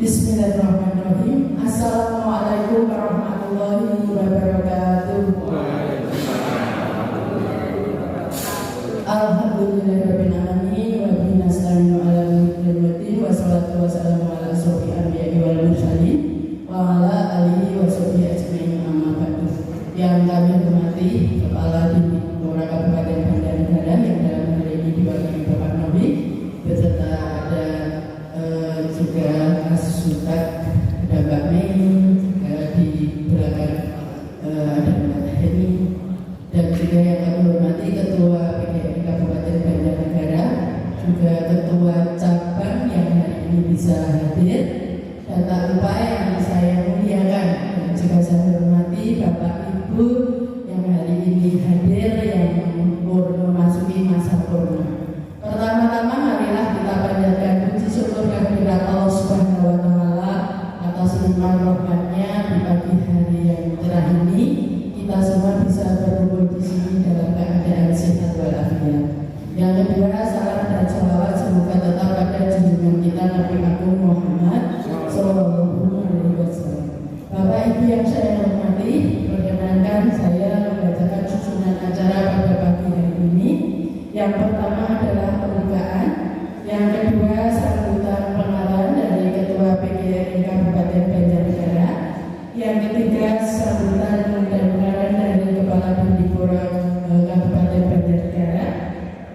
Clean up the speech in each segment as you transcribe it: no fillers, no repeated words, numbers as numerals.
Bismillahirrahmanirrahim. Assalamualaikum warahmatullahi wabarakatuh. Alhamdulillahirabbil alamin wa bihi nasta'inu ala al-umuri wassalatu wassalamu ala asyrofil anbiya'i wal mursalin wa ala alihi wa sahbihi ajma'in amma ba'du. Yang kami hormati Kepala Didik Kelurahan Kabupaten Banjarnegara yang dalam hari ini diwakili Bapak Novi beserta ada juga Kasutak, ada Mbak Mei, di belakang ada Mbak Heni, dan juga yang kami hormati Ketua PGRI Kabupaten Banjarnegara, juga Ketua Cabang yang hari ini bisa hadir, dan tak lupa yang saya muliakan dan juga saya hormati Bapak Ibu yang hari ini hadir yang memasuki masa purna. Pertama-tama marilah kita panjatkan puji syukur kehadirat Allah Subhanahu wa taala atas limpahan rahmat-Nya di pagi hari yang cerah ini. Kita semua bisa berkumpul di sini dalam keadaan sehat walafiat. Yang kedua, salam dan shalawat semoga tetap pada junjungan kita Nabi Agung Muhammad Sallallahu Alaihi Wasallam. Bapak Ibu yang saya hormati, perkenankan saya membacakan susunan acara pada pagi hari ini. Yang pertama adalah pembukaan, yang kedua sambutan pengenalan dari Ketua PGRI Kabupaten Banjarnegara, yang ketiga sambutan pengenalan dari Kepala Didik Kabupaten Banjarnegara,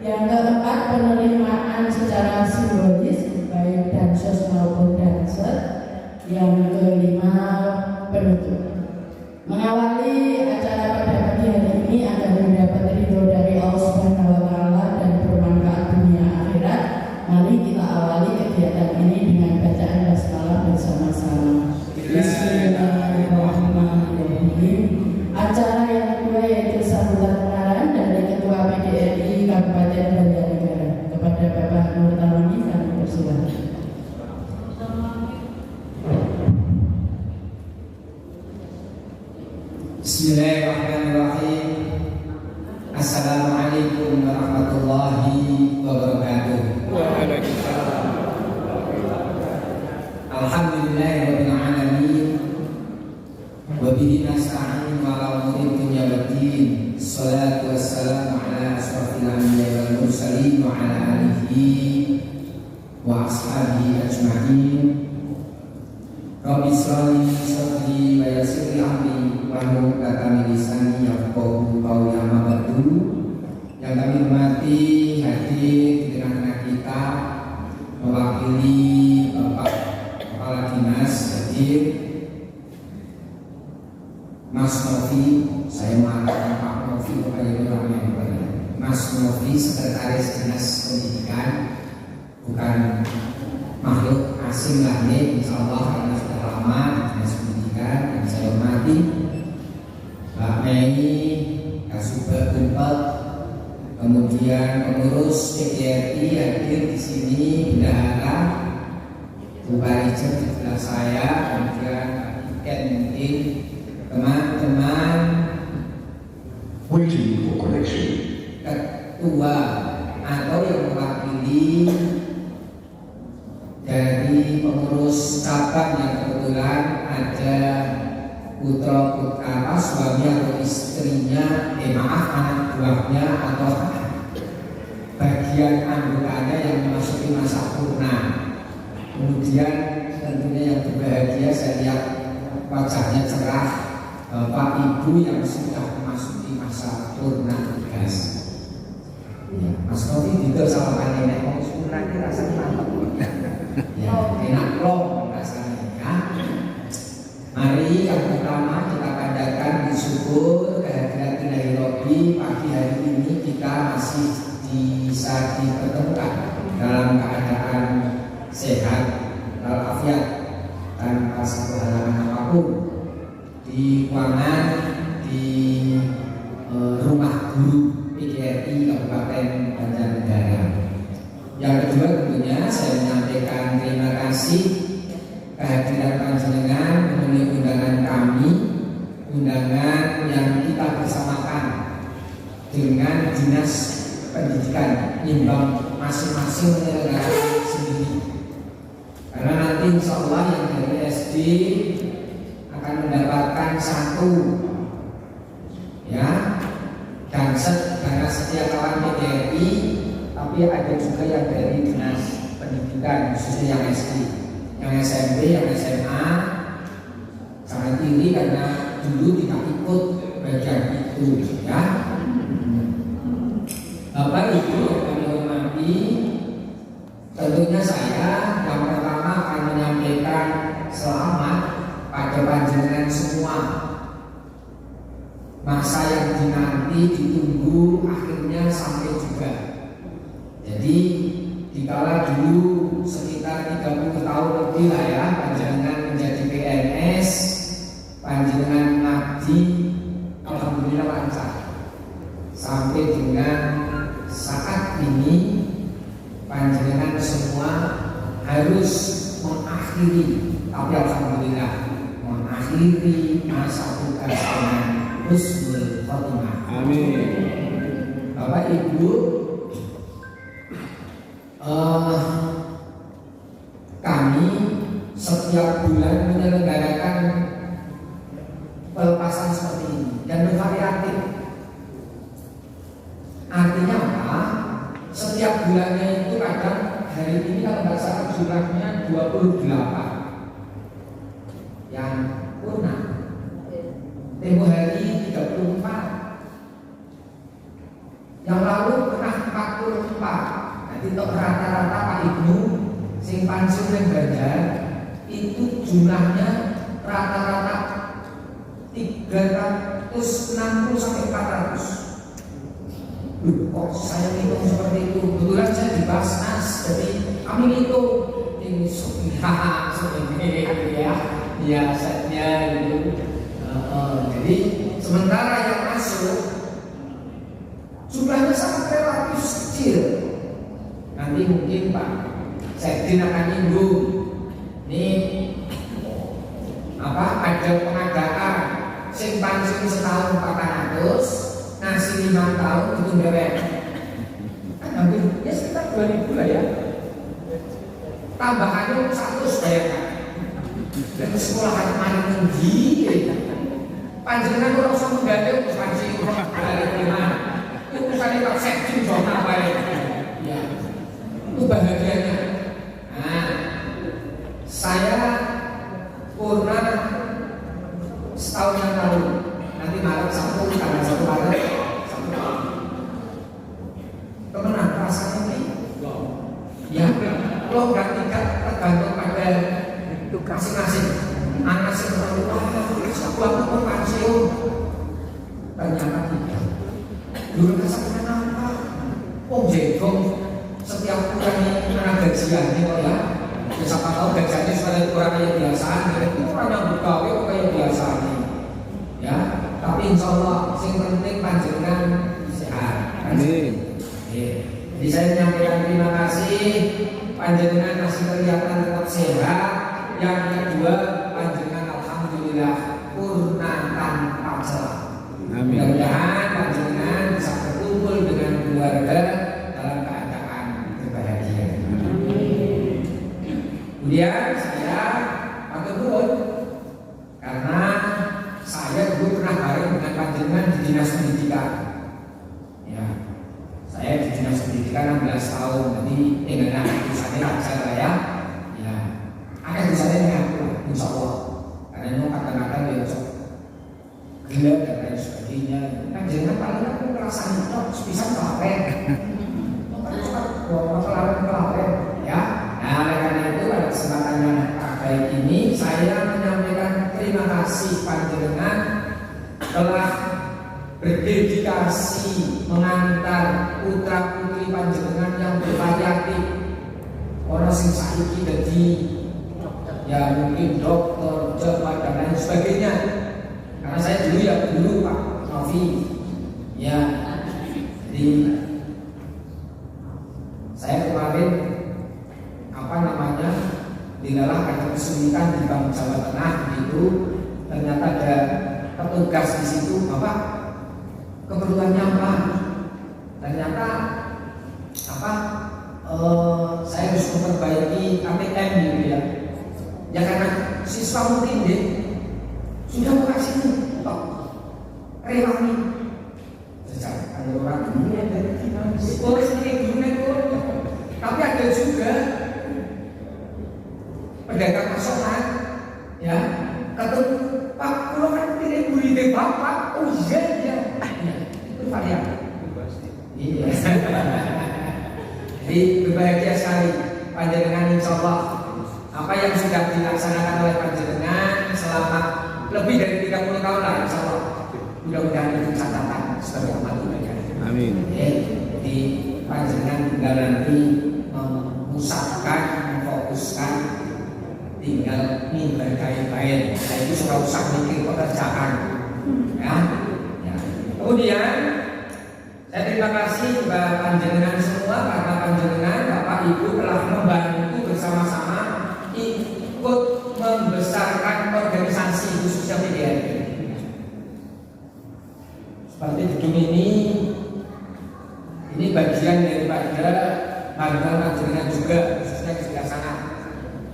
yang keempat penerimaan secara simbolis baik dansos maupun dancer, yang kelima penutup. Mengawali acara pada pagi hari ini agar mendapat ridho dari Allah Subhanahu wa taala dan bermanfaat dunia akhirat, mari kita awali kegiatan ini dengan bacaan basmalah bersama-sama. Bismillahirrahmanirrahim. Acara yang kedua yaitu sambutan pengenalan dari Ketua PGRI Kabupaten Banjarnegara. Kepada Bapak Nur Tamani kami persilakan. Bismillahirrahmanirrahim. Assalamualaikum warahmatullahi wabarakatuh. Waalaikumsalam. Alhamdulillahirabbil alamin. Wa bihi nasta'in ala umuri dunya waddin. Shalatu wassalamu ala asyrofil anbiya'i wal mursalin wa ala alihi wa ashabihi ajma'in. Rabbi shrah li sadri wa yassir li amri wahlul 'uqdatam min lisani yafqahu qawli. Amma ba'du. Yang kami hormati hadir di tengah-tengah kita mewakili Bapak Kepala Dinas hadir Mas Novi, saya mengatakan Pak Novi kepada orang yang Mas Novi, Sekretaris Dinas Pendidikan, bukan makhluk asing lah nih, insya Allah karena sudah lama di Dinas Pendidikan. Dan saya hormati Mbak Mei, Kasubag Unpad, kemudian pengurus PGRI hadir di sini, bendahara Bu Parijer di sebelah saya, kemudian Iken, mungkin teman-teman Waiting for connection. ketua atau yang mewakili dari pengurus cabang yang kebetulan ada putra putra suami atau istrinya, anak buahnya atau bagian anggotanya yang memasuki masa purna. Kemudian tentunya yang berbahagia saya lihat wajahnya cerah, Bapak Ibu yang sudah memasuki masa purna tugas. Ya, Mas Novi juga sama kan nenek mau purna ini rasanya mantap. Ya, enak loh rasanya ya. Mari yang pertama kita panjatkan bersyukur kehadirat Ilahi Robbi. Pagi hari ini kita masih bisa dipertemukan dalam keadaan sehat walafiat tanpa satu halangan apapun di ruangan di rumah guru PGRI Kabupaten Banjarnegara. Yang kedua tentunya saya menyampaikan terima kasih kehadiran panjenengan memenuhi undangan kami, undangan yang kita bersamakan dengan Dinas Pendidikan imbang masing-masing menyelenggarakan sendiri. Karena nanti insya Allah yang dari SD akan mendapatkan 1 ya, dan dana setia kawan PGRI, tapi ada juga yang dari dinas pendidikan khususnya yang SD, yang SMP, yang SMA. Jangan iri karena dulu tidak ikut bagian itu ya. Bapak Ibu yang kami hormati, tentunya saya yang pertama akan menyampaikan selamat pada panjenengan semua. Masa yang dinanti ditunggu akhirnya sampai juga. Jadi dikala dulu sekitar 30 tahun lebih lah ya panjenengan menjadi PNS, panjenengan ngaji, alhamdulillah lancar. Sampai dengan saat ini panjenengan semua harus mengakhiri, tapi alhamdulillah mengakhiri masa tugas dengan husnul khotimah. Amin. Bapak Ibu, kami setiap bulan menyelenggarakan pelepasan seperti ini dan bervariatif. Artinya apa? Setiap bulannya itu kadang hari ini kalau nggak salah jumlahnya 28 yang purna, tempo hari 34, yang lalu pernah 44. Nanti untuk rata-rata Pak Ibnu sing pensiun dan Banjar itu jumlahnya rata-rata 360 sampai 400. Kok saya hitung seperti itu? Kebetulan saya di Basnas, jadi kami hitung ini seperti ya, biasanya gitu. Jadi sementara yang masuk jumlahnya sangat relatif kecil. Nanti mungkin Pak Sekdin akan nyinggung. Ini apa? Ada pengadaan sing pensiun setahun 400. Ngasih 5 tahun itu dewek kan hampir ya sekitar 2000 lah ya, tambahannya 100 bayarkan dan sekolahan mana tinggi panjenengan orang usah menggadang ekspansi dari mana itu bukannya tak sekjen zona apa ya, itu bahagianya. Nah, saya purna setahun yang lalu, nanti Maret 1 tanggal 1 Maret temenan rasanya ini ya, kalau nggak tidak tergantung pada masing-masing. Anak sih terlalu sebuah aku pensiun, ternyata tidak. Dulu rasanya apa? Oh jengkong setiap bulannya anak gajian nih kok ya. Siapa tahu gajiannya sudah kurang kayak biasaan, itu orang yang bergawe kayak biasa nih ya. Tapi insya Allah yang penting panjenengan sehat. Amin. Jadi saya menyampaikan terima kasih, panjenengan masih kelihatan tetap sehat. Yang kedua, panjenengan alhamdulillah purna tanpa celah. Amin. Mudah-mudahan panjenengan bisa berkumpul dengan keluarga dalam keadaan berbahagia. Kemudian saya matur nuwun karena saya dulu pernah bareng dengan panjenengan di dinas pendidikan. Ya, saya di dinas pendidikan 16 tahun, jadi dengan tulisannya saya ya, ya, akan tulisannya aku, insya Allah. Karena itu kadang-kadang ya gelap dan lain sebagainya. Kan jangan paling aku merasa itu bisa kelapen, kelapen, ya. Nah, oleh karena itu pada kesempatan yang baik ini saya menyampaikan terima kasih panjenengan telah berdedikasi mengantar putra putri panjenengan yang bervariatif. Orang sing saiki dadi ya mungkin dokter, pejabat dan lain sebagainya. Karena saya dulu ya Pak Novi, ya. Jadi saya kemarin dilalah ada kesulitan di Bank Jawa Tengah itu, ternyata ada petugas di situ, Bapak keperluannya apa? Ternyata saya harus memperbaiki ATM gitu ya. Ya karena siswa mungkin deh sudah mau kasih tok relani. Sejak ada orang ini ada boleh sendiri guru. Tapi ada juga pedagang asongan, ya, ketemu Pak, kalau kan tidak beli bapak, oh iya, itu varian. Iya. Jadi berbahagia sekali panjenengan, insya Allah apa yang sudah dilaksanakan oleh panjenengan selama lebih dari 30 tahun lah, insya Allah mudah-mudahan itu catatan sebagai amal ibadah. Amin. Jadi panjenengan tinggal nanti memusatkan, memfokuskan, tinggal mimbar baik-baik. Nah itu sudah usah mikir pekerjaan, ya. Kemudian saya terima kasih kepada panjenengan semua karena panjenengan Bapak Ibu telah membantu bersama-sama ikut membesarkan organisasi khususnya PDRI. Seperti gedung ini bagian daripada bantuan panjenengan juga khususnya di sebelah sana.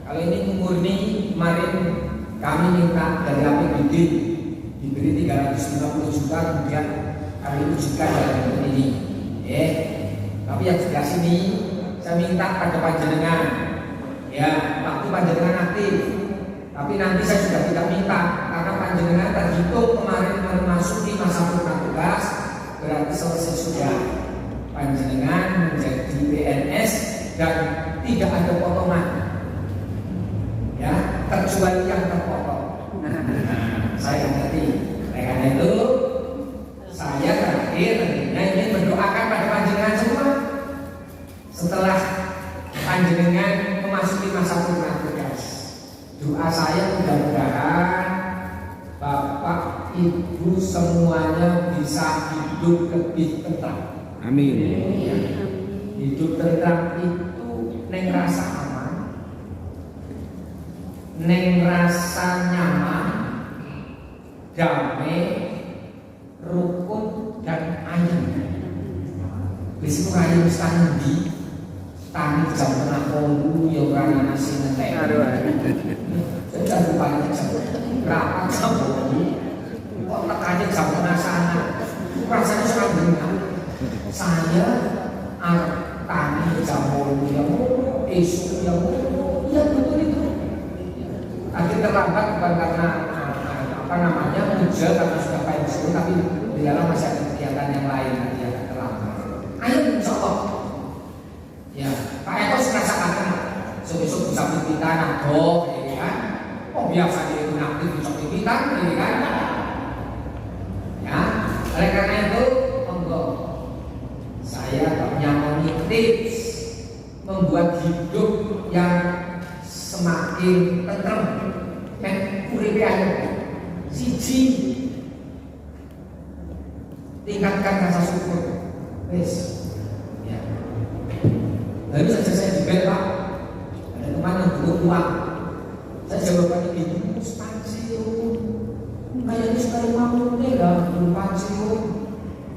Kalau ini murni kemarin kami minta dari APBD diberi 350 juta, kemudian kami wujudkan dalam bentuk ini. Tapi yang sebelah sini saya minta pada panjenengan, ya waktu panjenengan aktif. Tapi nanti saya sudah tidak minta karena panjenengan terhitung kemarin memasuki masa purna tugas, berarti selesai sudah. Panjenengan menjadi PNS dan tidak ada potongan, ya kecuali yang terpotong. Saya ngerti. Karena itu saya terakhir ingin mendoakan pada panjenengan semua setelah panjenengan memasuki masa purna tugas. Doa saya mudah-mudahan Bapak Ibu semuanya bisa hidup lebih tentram. Amin. Ya. Hidup tentram itu neng rasa aman, neng rasa nyaman, damai, rukun dan ayem. Besok ayem standi, tani jam tengah polu ya orang nasi ngeteh. Saya jangan lupa jam berapa jam polu. Kok tekannya jam tengah sana? Rasanya sangat benar. Saya tani jam polu yang mau, esok yang mau, ya betul itu. Akhir terlambat bukan karena kerja karena sudah pensiun, tapi di dalam masih ada kegiatan yang lain nanti akan terlambat. Ayo mencoba. Ya, Pak Eko merasakan besok bisa pipitan nado, ya kan? Oh biasa dia itu nanti bisa pipitan, ya kan? Ya, oleh karena itu, monggo saya punya tips membuat hidup yang semakin tentrem, uripe ayo. Siji, tingkatkan rasa syukur. Wes, ya. Lalu saja saya dibel Pak, ada teman yang butuh uang. Saya jawabannya gini, pensiun, kayaknya sekali mau nih belum pensiun.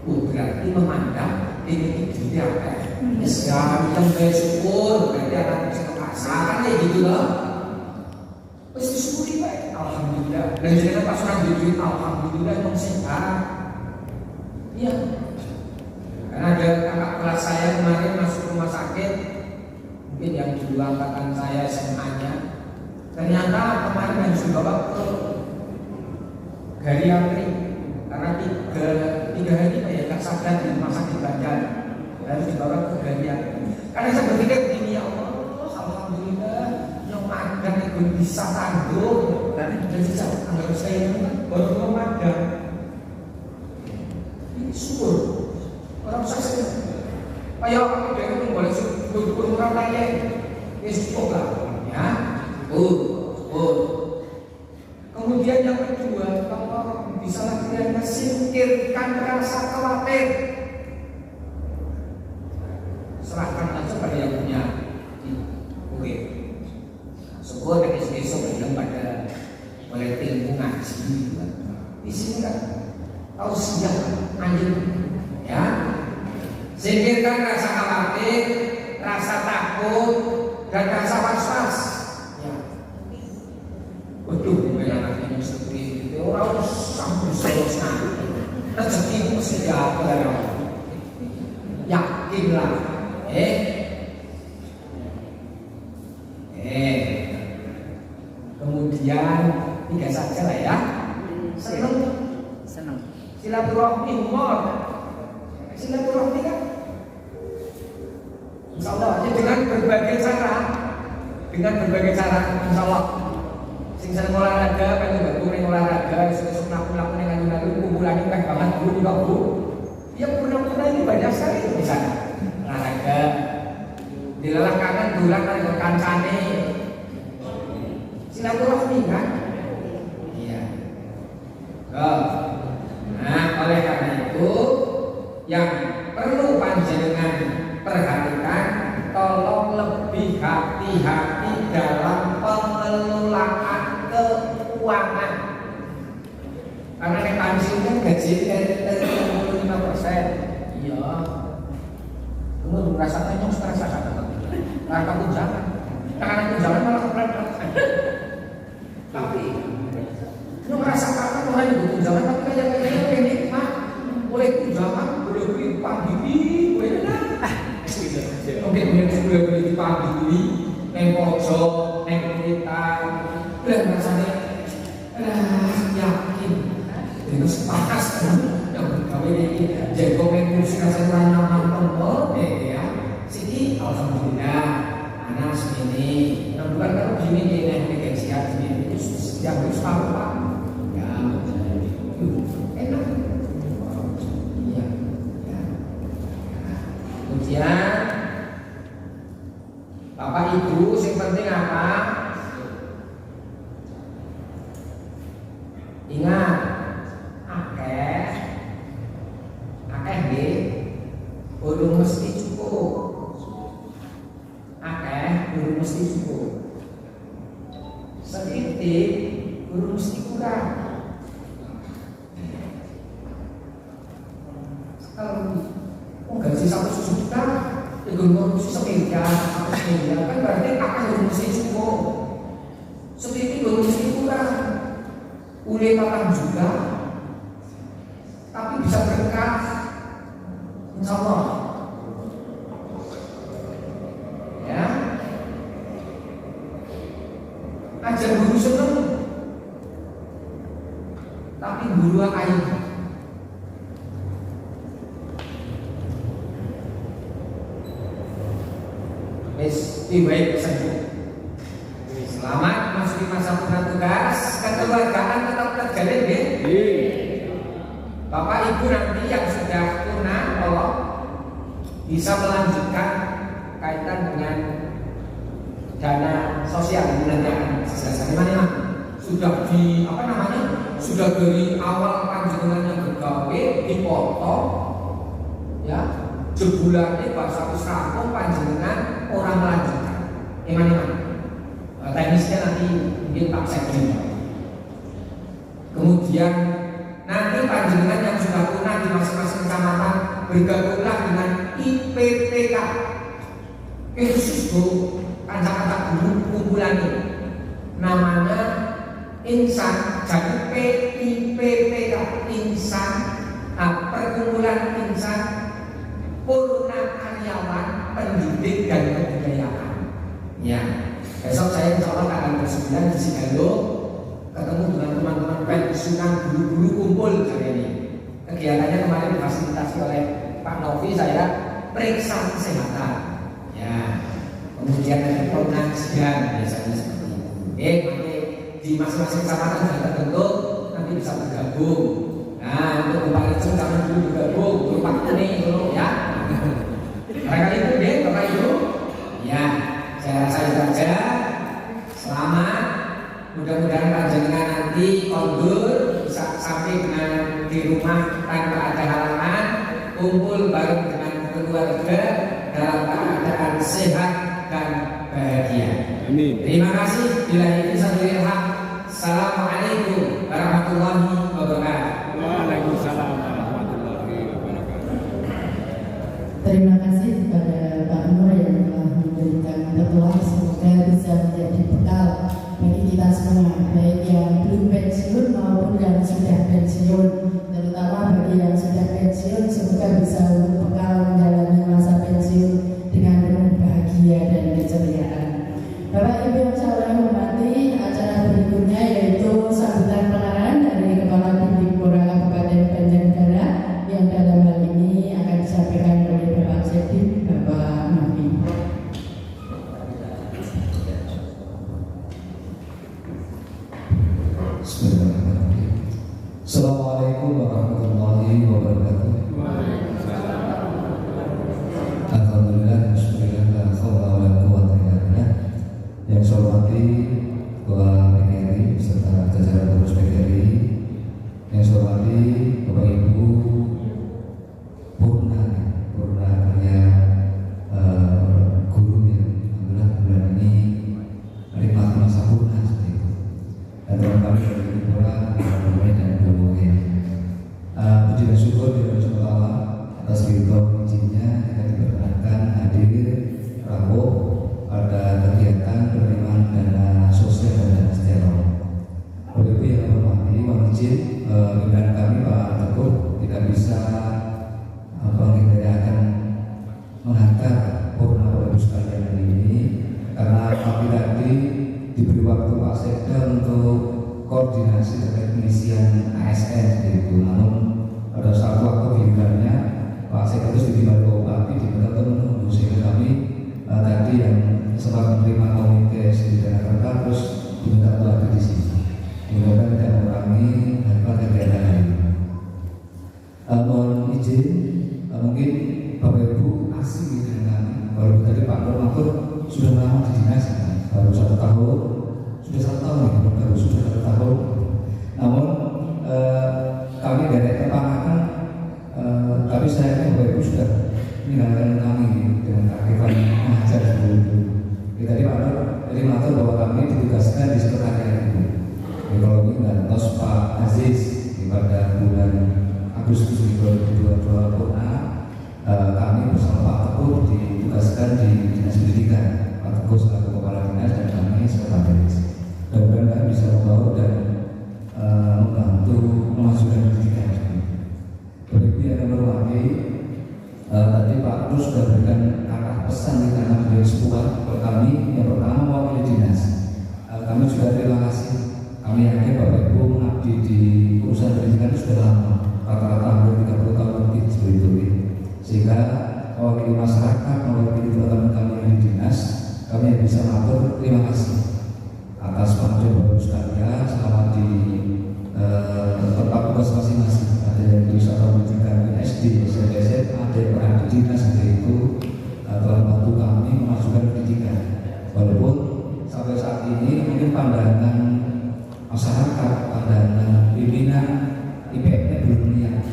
Berarti memandang ini dia apa? Sekarang yang bersyukur, berarti akan bisa merasakan kayak gitu loh. Wes disyukuri baik, alhamdulillah. Dan jangan pas orang duit, alhamdulillah emang sehat. Iya. Karena ada kakak kelas saya kemarin masuk rumah sakit, mungkin yang dulu angkatan saya SMA-nya. Ternyata kemarin harus dibawa ke geriatri karena tiga hari tidak sadar di rumah sakit Banjar, harus dibawa ke geriatri. Karena saya berpikir begini, ya Allah, alhamdulillah. Magang itu bisa tanggung dan bisa anggap saya baru magang ini syukur orang saya kayak apa dia boleh syukur orang lain ya syukur lah ya kemudian yang kedua kalau bisa lagi singkirkan rasa khawatir, serahkan aja pada yang punya syukur dan besok bilang pada mulai ilmu ngaji di sini kan tahu siap anjing ya, singkirkan rasa khawatir, rasa takut dan rasa was-was ya. seperti itu orang sampai selesai rezeki mesti dapat yakinlah kemudian 3 saja lah ya. Senang silaturahmi humor silaturahmi kan insya Allah ya, dengan berbagai cara insya Allah sing seneng olahraga pengen gabung ning olahraga sesuk mlaku-mlaku ning alun-alun kumpulan ini banget dulu juga Bu ya pura-pura ini banyak sekali di sana olahraga dilelah kangen dolan karo kancane silaturahmi kan iya nah oleh karena itu yang perlu panjenengan perhatikan tolong lebih hati-hati dalam pengelolaan keuangan karena yang pensiun kan gaji dari 35%. Iya kamu merasakan yang stres karena tunjangan karena tunjangan malah kepleset tapi lu merasakan orang yang tunjangan tapi kayak nikmat boleh tunjangan boleh beli pagi boleh mungkin boleh beli pagi neng pojok neng kulitan udah rasanya yakin dengan sepakas yang bergawe ini jago mengurusi kasih layanan nonton ya sini alhamdulillah anak segini bukan kalau gini nih gajian gini itu yang harus apa ya enak iya ya kemudian Bapak Ibu yang penting apa ingat akeh nggih urung mesti cukup akeh urung mesti cukup sedikit urung mesti kurang kalau gaji 1 juta itu ngurusi sepeda kan berarti akeh urung mesti cukup sedikit urung mesti kurang uleh 4 juta tapi bisa berkah insya Allah ya ajar guru seneng tapi guru air baik saja. Selamat memasuki masa purna tugas. Kekeluargaan tetap terjalin ya. Bapak Ibu nanti yang sudah purna tolong bisa melanjutkan kaitan dengan dana sosial yang mana sudah di sudah dari awal panjenengannya bergawe dipotong ya jebulannya bahasa rampung panjenengan orang melanjutkan teknisnya nanti mungkin Pak Sekjen. Kemudian nanti panjenengan yang sudah punah di masing-masing kecamatan bergabunglah dengan IPPK khusus kancak-kancak guru kumpulan ini namanya Insan, jadi PIPPK Insan perkumpulan Insan Purna Karyawan Pendidik dan Kebudayaan. Ya, besok saya insya Allah akan bersembilan di Sigalo ketemu dengan teman-teman pensiunan guru-guru kumpul hari ini. Kegiatannya kemarin difasilitasi oleh Pak Novi, saya periksa kesehatan. Ya, kemudian ada pengajian biasanya seperti itu. Nanti di masing-masing kecamatan sudah terbentuk, nanti bisa bergabung. Nah, untuk Bapak Ibu jangan dulu bergabung, Bapak kuning dulu ya. Mereka itu deh, Bapak Ibu. Ya, saya rasa itu saja. Selamat. Mudah-mudahan panjenengan nanti kondur bisa sampai dengan di rumah tanpa ada halangan, kumpul bareng dengan keluarga dalam keadaan sehat dan bahagia. Amin. Terima kasih. Bila ini satu ilham. Assalamualaikum warahmatullahi wabarakatuh. Waalaikumsalam warahmatullahi wabarakatuh. Terima kasih kepada Pak Nur yang telah memberikan petuah, semoga bisa menjadi bekal bagi kita semua, baik yang belum pensiun maupun yang sudah pensiun, terutama bagi yang sudah pensiun semoga bisa untuk bekal menjalani masa pensiun dengan penuh bahagia dan keceriaan. Bapak Ibu yang saya hormati, acara berikutnya yaitu sambutan pengarahan dari Kepala Dipdikbora Kabupaten Banjarnegara yang dalam hal ini akan disampaikan oleh Bapak Sekdim, Bapak Nafi. Assalamualaikum warahmatullahi wabarakatuh. Alhamdulillah, bismillah, la haula wala quwwata illa billah. Yang saya hormati Ketua PGRI beserta jajaran pengurus PGRI, yang saya hormati Bapak Ibu Purna karya guru yang alhamdulillah bulan ini menikmati masa purna seperti itu. Dan teman-teman dari Dipdikbora dan Bumbunya. Puji dan syukur kepada Allah atas ridho izinnya kita diperkenankan hadir rawuh pada kegiatan penerimaan dana sosial dan dana sejarah. Bapak Ibu yang hormati, mohon izin pimpinan kami Pak Teguh tidak bisa akan menghantar purna Bapak Ibu sekalian hari ini karena kami tadi diberi waktu Pak Sekda untuk koordinasi terkait pengisian ASN itu. Namun pada saat waktu gilirannya Pak Sekda terus ditimba Bupati diminta untuk menunggu, sehingga kami tadi yang sempat menerima komunikasi di Jakarta terus diminta untuk hadir di sini. Mudah-mudahan tidak mengurangi harga kegiatan hari ini. Mohon izin, mungkin Bapak Ibu asing dengan kami. Baru tadi Pak Normatur sudah lama di dinas, baru 1 tahun, sudah 1 tahun ya, baru sudah 1 tahun. Namun kami dari kepangakan, tapi saya yakin Bapak Ibu sudah meninggalkan kami dengan keaktifan mengajar dulu. Tadi Pak Nur tadi mengatur bahwa kami ditugaskan di sekretariat itu ekonomi dan tos Pak Aziz pada bulan Agustus 2022 purna. Kami bersama Pak Teguh ditugaskan di Dinas Pendidikan. Pak Teguh selaku Kepala Dinas dan kami sekretaris. Mudah-mudahan kami bisa membawa dan membantu memajukan pendidikan. Bapak Ibu yang hormati, tadi Pak Nur sudah berikan arah pesan di tanah beliau sepuan kepada kami. Yang pertama mewakili dinas. Kami juga terima kasih. Kami yakin Bapak Ibu mengabdi di urusan pendidikan itu sudah lama, rata-rata hampir 30 tahun lebih seperti itu. Sehingga mewakili masyarakat, mewakili teman-teman kami yang di dinas, kami yang bisa mengatur terima kasih atas pengabdian Bapak Ibu sekalian selama di tempat tugas masing-masing. Ada yang di wisata pendidikan SD, SMP, ada yang berada di dinas seperti itu, telah membantu kami memajukan pendidikan. Walaupun sampai saat ini mungkin pandangan masyarakat, pandangan pimpinan IPM-nya belum lihat,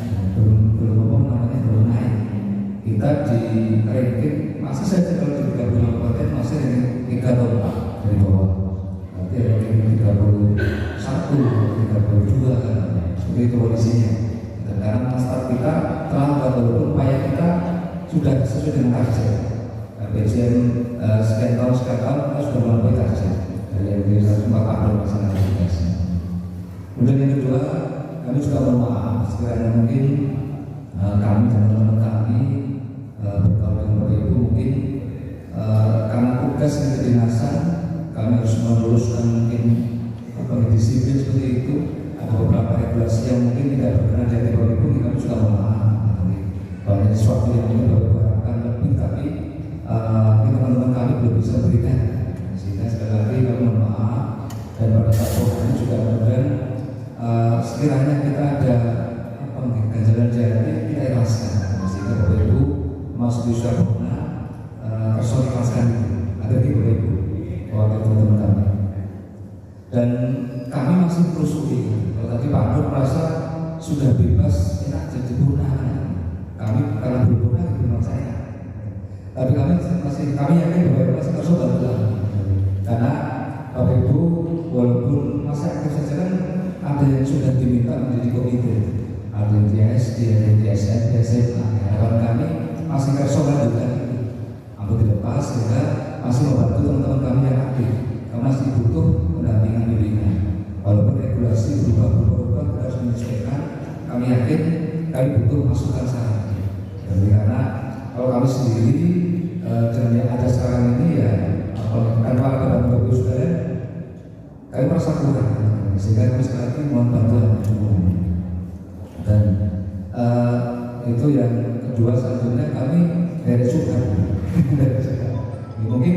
belum naik. Kita di ranking masih saja kalau di 30 kabupaten masih ranking 3 atau 4 dari bawah. Berarti ranking 31, 32 kan, seperti itu kondisinya. Dan karena start kita terlambat, walaupun upaya kita sudah sesuai dengan target. BCM sekian tahun kita sudah melampaui target dari yang di 104 tahun masalah tugasnya. Kemudian yang kedua, kami juga mohon maaf sekiranya mungkin kami dan teman-teman kami berkawan dengan Bapak Ibu mungkin karena tugas yang kedinasan kami harus meluruskan mungkin disiplin seperti itu. Ada beberapa regulasi yang mungkin tidak berkenan dari Bapak Ibu, kami juga mohon maaf. Banyak sesuatu yang mungkin Bapak Ibu harapkan lebih, tapi teman-teman kami belum bisa berikan. Sehingga sekali lagi kami mohon maaf, dan pada saat ini juga mudah-mudahan sekiranya kita ada ganjalan jari kita ikhlaskan, sehingga Bapak Ibu masuk di usia purna terus ikhlaskan itu agar di Bapak Ibu wakil teman-teman kami. Dan kami masih terusuri. Kalau tadi Pak Nur merasa sudah bebas enak jadi purna, kami karena belum purna itu memang saya. Tapi kami yakin Bapak Ibu masih terus bantuan, karena Bapak Ibu walaupun masih aktif saja kan ada yang sudah diminta menjadi komite, ada yang di SD, ada yang di SMP, SMA. Harapan kami masih kerso lanjutkan itu, ambil dilepas sehingga masih membantu teman-teman kami yang aktif. Karena masih butuh pendampingan bimbingan. Walaupun regulasi berubah-ubah, sehingga kami sekali lagi mohon bantuan dukungan. Dan itu yang kedua, selanjutnya kami dari Sukan. Mungkin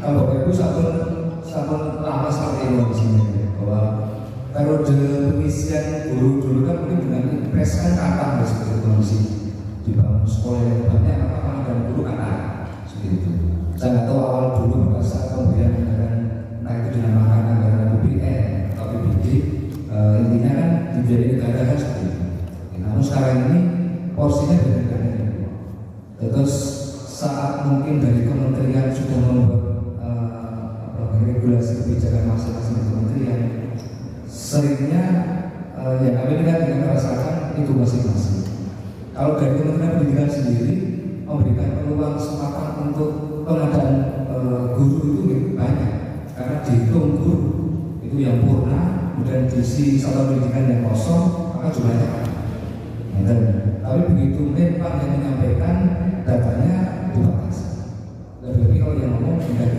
kalau Bapak Ibu sampun lama seperti ini di sini, bahwa periode pengisian guru dulu kan mungkin dengan impres kan kata seperti itu masih dibangun sekolah yang banyak, apa dan guru kata seperti itu. Saya nggak tahu awal dulu pada saat pemberian anggaran, nah itu dinamakan anggaran APBN atau APBD, intinya kan dibiayai negara kan seperti itu. Namun sekarang ini porsinya berbeda. Terus saat mungkin dari kementerian sudah membuat regulasi kebijakan masing-masing kementerian, seringnya yang kami lihat dengan merasakan itu masing-masing. Kalau dari Kementerian Pendidikan sendiri memberikan peluang kesempatan untuk pengadaan guru itu banyak, karena dihitung guru itu yang purna, kemudian diisi satuan pendidikan yang kosong, maka jumlahnya banyak. Tapi begitu Menpan yang menyampaikan datanya dibatasi. Lebih kalau yang ngomong tidak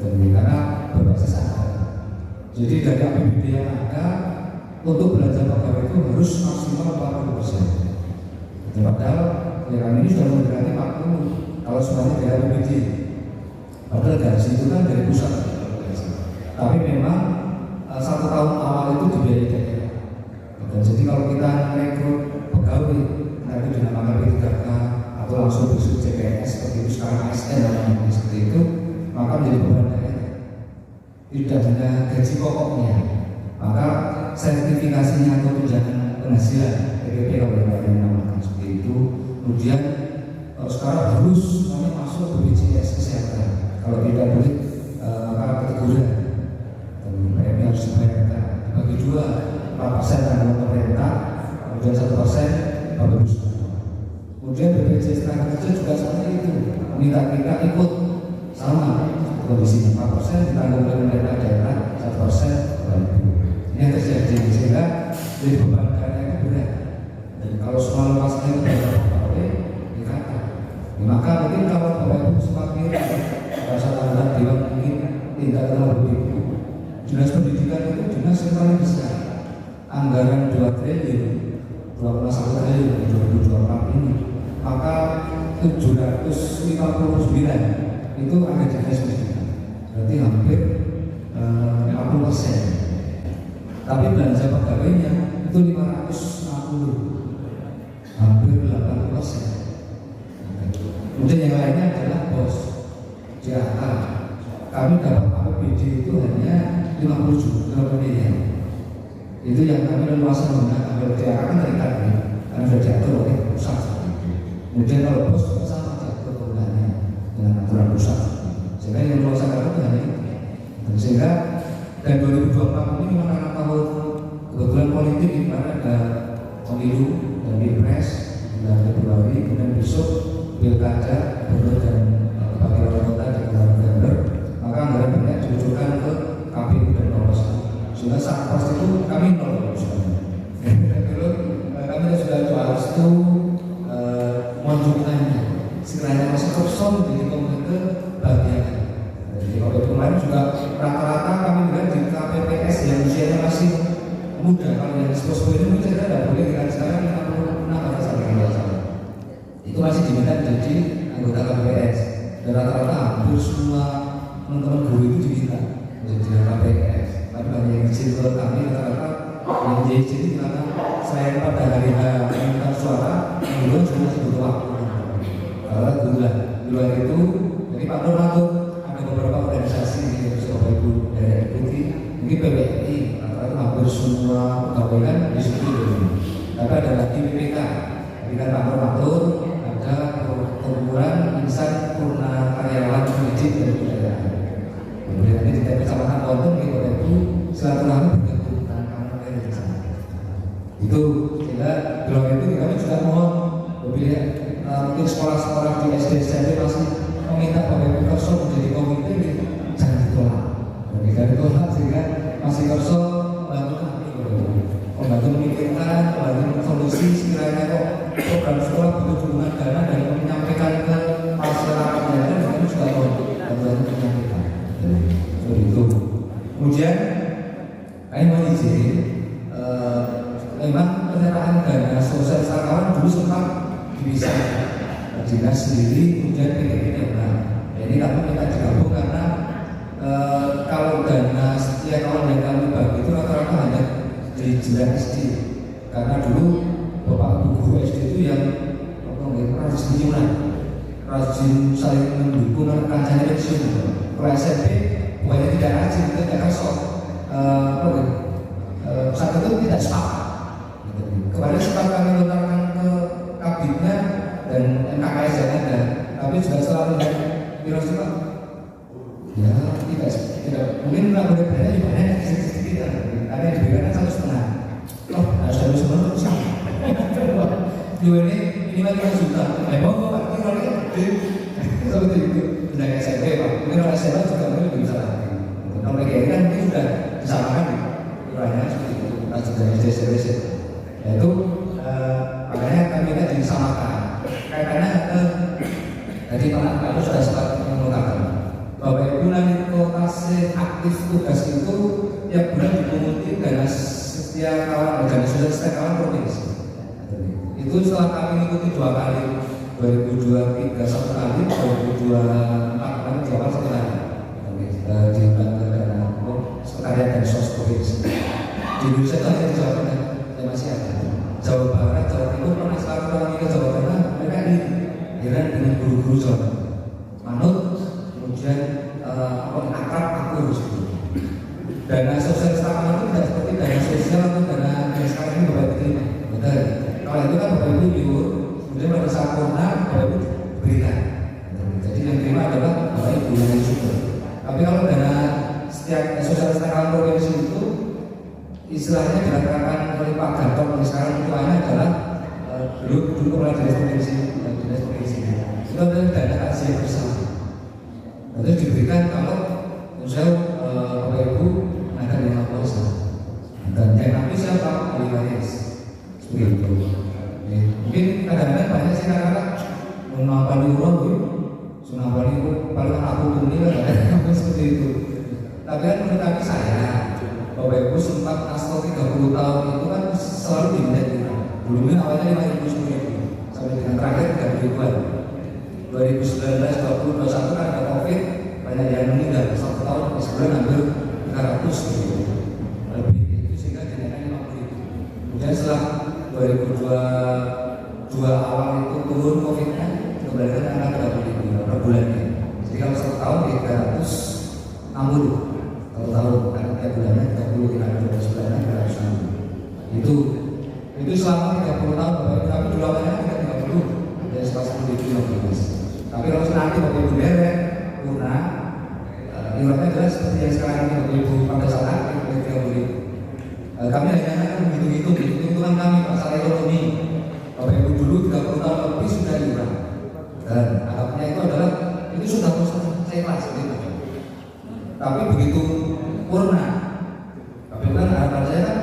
karena berbasis anggaran. Jadi dari APBD yang ada untuk belanja pegawai itu harus maksimal 40%. Padahal ya kami ini sudah mendekati 40 kalau semuanya dari APBD. Padahal gaji itu kan dari pusat. Tapi memang 1 tahun awal itu dibiayai daerah. Dan jadi kalau kita rekrut pegawai nanti dinamakan P3K atau langsung besok CPNS seperti itu, sekarang ASN namanya seperti itu, maka menjadi beban daerah. Tidak hanya gaji pokoknya, maka sertifikasinya atau tunjangan penghasilan PPP kalau yang dinamakan seperti itu. Kemudian sekarang harus semuanya masuk BPJS kesehatan. Kalau tidak boleh maka keteguran. Dan PPP harus dibayarkan. Dibagi 2, 4% tanggung pemerintah, kemudian 1% Bapak Ibu. Kemudian BPJS tenaga kerja juga seperti itu. Minta kita ikut sama kondisi 4% ditanggung oleh pemerintah daerah, 1% ini yang terjadi sehingga jadi beban negara itu berat. Dan kalau soal lepasnya itu banyak pegawai dikata, maka mungkin kalau Bapak Ibu sempat mirip pada saat anggaran dewan mungkin tidak terlalu begitu. Dinas pendidikan itu dinas yang paling besar, anggaran 2 triliun, 2,1 triliun di 2024 ini, maka 759 itu ada dinas pendidikan, berarti hampir 40%. Tapi belanja pegawainya itu 560, hampir 80%. Kemudian yang lainnya adalah bos JAK. Kami dapat APBD itu hanya 50 juta rupiah. Itu yang kami leluasa menggunakan. Kalau JAK kan terikat karena sudah diatur oleh pusat. Kemudian kalau bos juga sama diatur penggunaannya dengan aturan pusat. Sehingga yang leluasa kami itu hanya itu. Dan sehingga dan 2024 ini memang karena tahun kebetulan politik di mana ada pemilu dan pilpres bulan Februari, kemudian besok pilkada gubernur dan bupati wali kota di bulan November, maka anggaran banyak diucurkan ke KPU dan Bawaslu. Sehingga saat pos itu kami nol misalnya. Kami sudah jual restu monjukannya. Sekiranya masih kosong menjadi komite bagian. Jadi kalau kemarin juga rata-rata kami lihat di KPPS yang usianya masih muda, kalau yang sekolah ini mungkin saya tidak boleh dikatakan sekarang 56 atau sampai 61. Itu masih diminta menjadi anggota KPPS. Dan rata-rata hampir semua teman-teman guru itu diminta menjadi KPPS. Tapi banyak yang izin ke kami rata-rata yang izin itu karena selain pada hari minta suara, guru juga masih butuh waktu. Karena di luar itu, jadi Pak Nur atur beberapa organisasi yang bisa Bapak Ibu dari ikuti, mungkin PBNI atau hampir semua pegawai kan di situ dulu. Tapi ada lagi PPK, jadi kan Pak Nur ada perkumpulan insan purna karyawan pendidik dan kebudayaan. Kemudian ini di kecamatan Konten, Bapak Ibu silaturahmi bergabung dengan kamu dari sana. Itu sehingga belum itu kami juga mohon lebih mungkin sekolah-sekolah di SD SMP masih meminta Bapak Ibu Kerso menjadi komite ini jangan ditolak. Jangan ditolak sehingga masih Kerso membantu memikirkan, membantu solusi sekiranya kok program sekolah butuh dukungan dana dan menyampaikan ke masyarakat daerah dan kami juga mau bantu menyampaikan. Seperti itu. Kemudian kami mau izin sendiri, kemudian PTP Dana. Ini kami minta digabung karena kalau dana setiap kawan yang kami bagi itu rata-rata hanya di jenjang SD. Karena dulu bapak ibu guru SD itu yang rajin senyuman, rajin saling mendukung kancanya pensiun. Kalau SMP bukannya tidak rajin, itu tidak sok saat itu tidak sepakat. Kemarin sempat kami lontarkan ke kabinnya dan MKKS yang ada, tapi juga selalu virus itu ya tidak mungkin nggak boleh banyak di mana sedikit ada yang diberikan 1,5. Oh harus ada semua itu sama. Dua ini mah 5 juta. Memang kok Pak ini gede seperti itu. Sudah kayak SMP Pak. Mungkin orang SMP juga mungkin lebih bisa lagi. Kalau PGRI kan ini sudah disamakan ukurannya seperti itu. Kita sudah SD. Yaitu makanya kami kan disamakan. Karena jadi Pak itu sudah sempat mengungkapkan bahwa Ibu nanti kotase aktif tugas itu tiap bulan dipunguti dana setiap kawan dana sosial kawan provinsi. Itu setelah kami mengikuti 2 kali 2023 1 kali 2024 kali 2 kali 1 kali di dana sekretariat dan sos provinsi di Indonesia itu hanya di Jawa Tengah yang masih ada. Jawa Barat, Jawa Timur pernah sekarang orang ke Jawa Tengah mereka dihiran dengan guru-guru Jawa Tengah manut kemudian akrab aku disitu. Dana sosial sekarang itu tidak seperti dana sosial atau dana yang sekarang ini Bapak diterima. Betul. Kalau itu kan Bapak Ibu nyuruh, kemudian pada saat corona Bapak Ibu berikan. Jadi yang terima adalah Bapak Ibu yang syukur. Tapi kalau dana setiap sosial sekarang provinsi itu istilahnya dilakukan oleh Pak Gatot yang sekarang ketuanya adalah dulu kepala dinas provinsi itu adalah dana kajian bersama. Lalu diberikan kalau misalnya Bapak Ibu akan yang kuasa dan yang nanti siapa ahli waris seperti itu. Mungkin kadang-kadang banyak sih kata-kata mengampani uang sunapani itu paling aku dunia seperti itu. Tapi kan menurut kami saya Bapak Ibu sempat asal 30 tahun itu kan selalu diminta dulunya awalnya 5.000 sampai dengan terakhir 3.000-an. 2019, 20, 21 kan ada COVID, banyak yang meninggal 1 tahun sebulan hampir 300 gitu. Lebih itu sehingga dinaikkan 50.000. Kemudian setelah 2022 awal itu turun COVID-nya kembali ke angka 30.000 per bulannya. Jadi kalau 1 tahun ya 360 kalau tahun karena tiap bulannya 30 kita 12 bulannya 360. Itu selama 30 tahun tapi dulu awalnya kita 30 dari 1.015. Tapi kalau nanti Bapak Ibu derek purna iurannya jelas seperti yang sekarang ini Bapak Ibu pada saat akhir 30.000. Kami hanya menghitung-hitung hitungan kami pasal ekonomi. Bapak Ibu dulu 30 tahun lebih sudah iuran. Dan harapnya itu adalah itu sudah saya kelas gitu. Tapi begitu purna, tapi kan harapan saya kan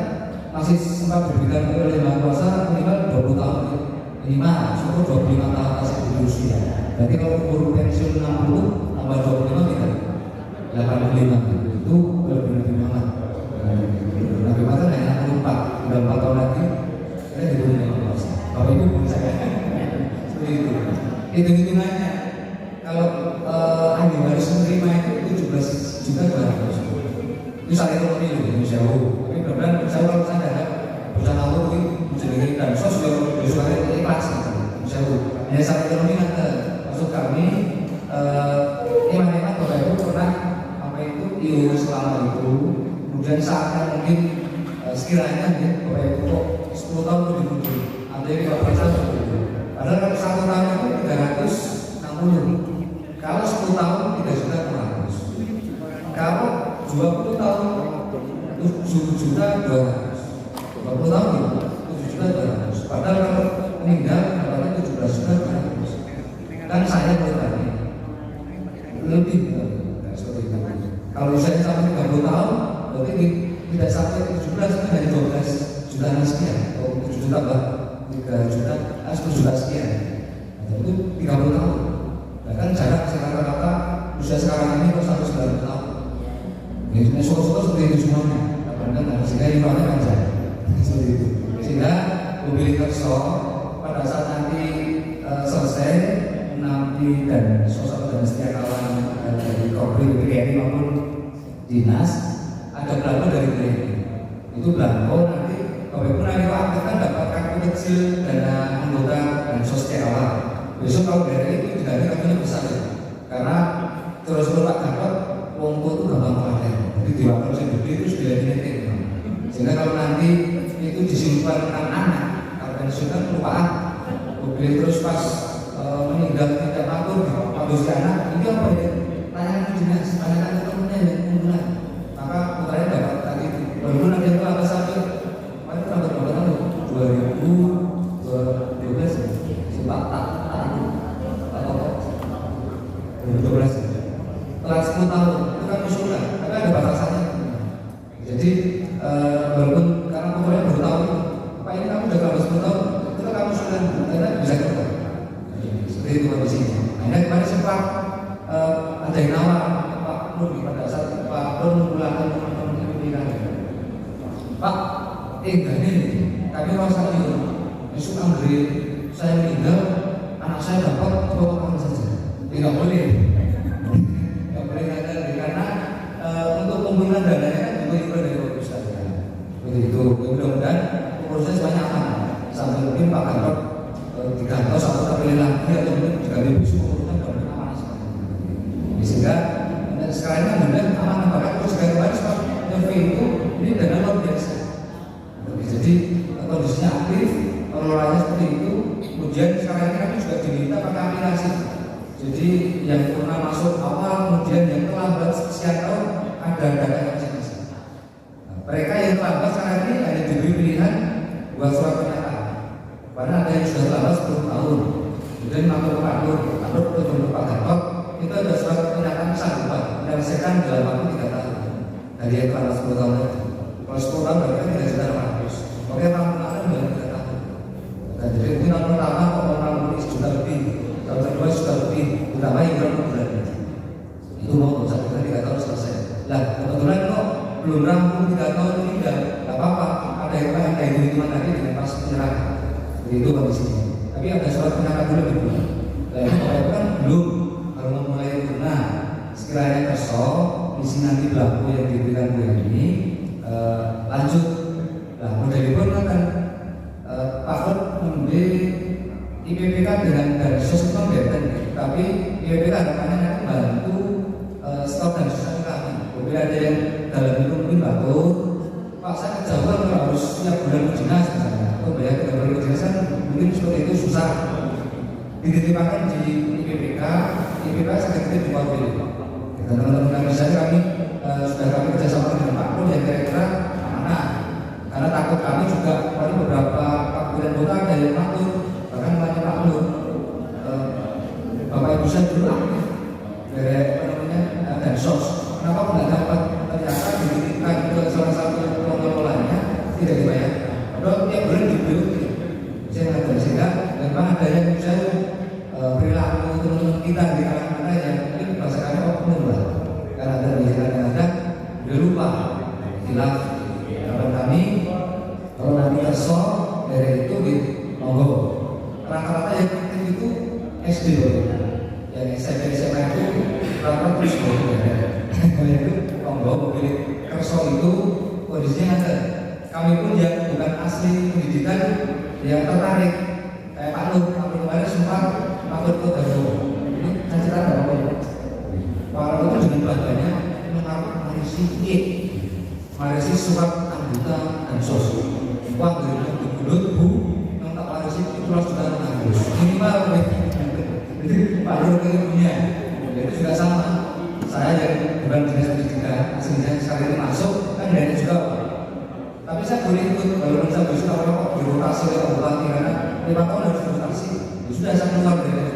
masih sempat berbeda oleh Maha Kuasa minimal 20 tahun minimal, syukur 25 tahun masih di usia. Berarti kalau umur pensiun 60 tambah 25 kita 85 itu lebih banget. Nabi Muhammad hanya 64, udah 4 tahun lagi saya diberi Maha Kuasa. Bapak Ibu pun saya seperti itu. Hitung-hitungannya kalau ahli waris menerima itu 17 juta 200. Itu saya ekonomi loh Indonesia. Tapi benar-benar saya kalau saya ada perusahaan aku mungkin menjadi dan sosial suara ikhlas. Misalnya hanya saya ekonomi nanti masuk kami iman-iman Bapak Ibu pernah apa itu iur selama itu. Kemudian saatnya mungkin sekiranya Bapak Ibu kok 10 tahun lebih muda. Ada yang 15 tahun lebih. Padahal kalau 1 tahun itu 360. Kalau 10 tahun 3 juta 200. Kalau 20 tahun 7 juta 200. 20 tahun 7 juta 200. Padahal kalau meninggal dapatnya 17 juta 200. Kan saya bertanya lebih seperti itu. Kalau saya sampai 30 tahun berarti tidak sampai 17 itu hanya 12 juta sekian atau 7 juta 3 juta 10 juta sekian. Itu 30 tahun. Bahkan jarak rata-rata usia sekarang ini kok 190 tahun. Ini soal-soal seperti itu semuanya. Sehingga imannya panjang. Seperti itu. Sehingga mobil kerso pada saat nanti selesai 60 personality dan sosok dan setiap kawan dari Korpri BRI maupun dinas ada belangko dari BRI. Itu belangko nanti Bapak Ibu nanti Pak kan dapat kartu kecil dana anggota dan sosial awal. Besok kalau BRI itu diganti kartunya besar ya. Karena terus Pak dapat wongko itu gampang pakai. Jadi diwakil sendiri terus dilihat-lihat. Sehingga kalau nanti itu disimpan anak-anak kalau pensiunan kelupaan mobil terus pas meninggal tidak makmur habis anak ini apa ya tanyakan ke dinas, tanyakan ke temennya yang unggulan maka putranya dapat tadi walaupun ada yang apa sampai kemarin berapa tahun 2012 sempat tak 2012 telah 10 tahun itu kan usulan tapi ada batasannya jadi walaupun karena putranya baru tahu Pak ini kamu udah kalau 10 tahun itu kan kamu sudah karena bisa kerja seperti itu kondisinya. Akhirnya kemarin sempat ada yang nawar Pak Nur pada saat Pak Nur memulangkan teman-teman pimpinan Pak enggak nih tapi kalau saya besok Anggri saya meninggal anak saya dapat bawa saja tidak boleh karena untuk penggunaan dananya kan juga dari Bapak saja begitu mudah-mudahan prosesnya semuanya aman sampai mungkin Pak Gatot digantos atau terpilih lagi atau mungkin diganti besok urutan dan aman sekali sehingga sekarang kan benar aman bahkan terus kemarin setelah MV itu ini dana luar biasa jadi kondisinya aktif pengelolanya seperti itu kemudian sekarang ini kami juga diminta pakai aplikasi jadi yang pernah masuk awal kemudian yang terlambat sekian tahun ada data masing-masing mereka yang terlambat sekarang ini hanya diberi pilihan buat surat pernyataan karena ada yang sudah terlambat 10 tahun kemudian maklum Pak Nur atau Pak Gatot itu ada surat pernyataan sanggup menyelesaikan dalam waktu 3 tahun dari yang terlambat 10 tahun tadi kalau 10 tahun berarti tidak sekitar 100 oke tahun kemarin baru 3 tahun dan jadi mungkin tahun pertama orang juta lebih tahun kedua juta lebih utama yang bulan itu mau satu bulan 3 tahun selesai lah kebetulan kok belum rampung 3 tahun ini tidak apa-apa ada yang lain kayak hitungan tadi dengan pas penyerahan itu kondisinya tapi ada surat pernyataan dulu di bulan itu kan belum kalau mau mulai nah sekiranya kesok isi nanti belangko yang diberikan ini lanjut nah model itu kan Pak membeli IPPK dengan dari sosial beten tapi IPPK harapannya nanti bantu stok dan sosial kami mungkin ada yang dalam itu mungkin batur Pak saya kejauhan kalau harus setiap bulan berdinas misalnya atau bayar ke bulan berdinas kan mungkin seperti itu susah dititipkan di IPPK saya titip di Korpri dan teman-teman misalnya kami sudah kami kerjasama dengan Pak Nur yang kira-kira mana karena takut kami juga paling beberapa kabupaten kota ada yang matur bahkan banyak Pak Nur Bapak Ibu saya dulu aktif dari apa namanya dan sos kenapa tidak dapat ternyata dititipkan ke salah satu pengelolanya tidak dibayar padahal tiap bulan dibeli saya mengatakan sehingga memang ada yang saya perilaku teman-teman kita di kalangan kita yang mungkin bahasa kami oknum lah karena ada di kadang-kadang dia lupa hilaf kawan kami kalau nanti kesel dari itu di monggo rata-rata yang aktif itu SD loh yang SMP SMA itu rata-rata terus kalau itu monggo mobil kerso itu kondisinya ada kami pun yang bukan asli pendidikan yang tertarik kayak Pak Nur kemarin sempat makhluk ke Dago ini saya cerita apa ya Pak Nur itu dengan bangganya mengaku marisi surat anggota dan sos uang dari bulut bu yang tak marisi itu harus kita menanggung minimal jadi Pak Nur punya itu juga sama saya yang bukan dinas pendidikan aslinya sekali ini masuk kan dari juga tapi saya boleh ikut kalau saya bisa kalau birokrasi atau bupati karena 5 tahun harus birokrasi sudah saya keluar dari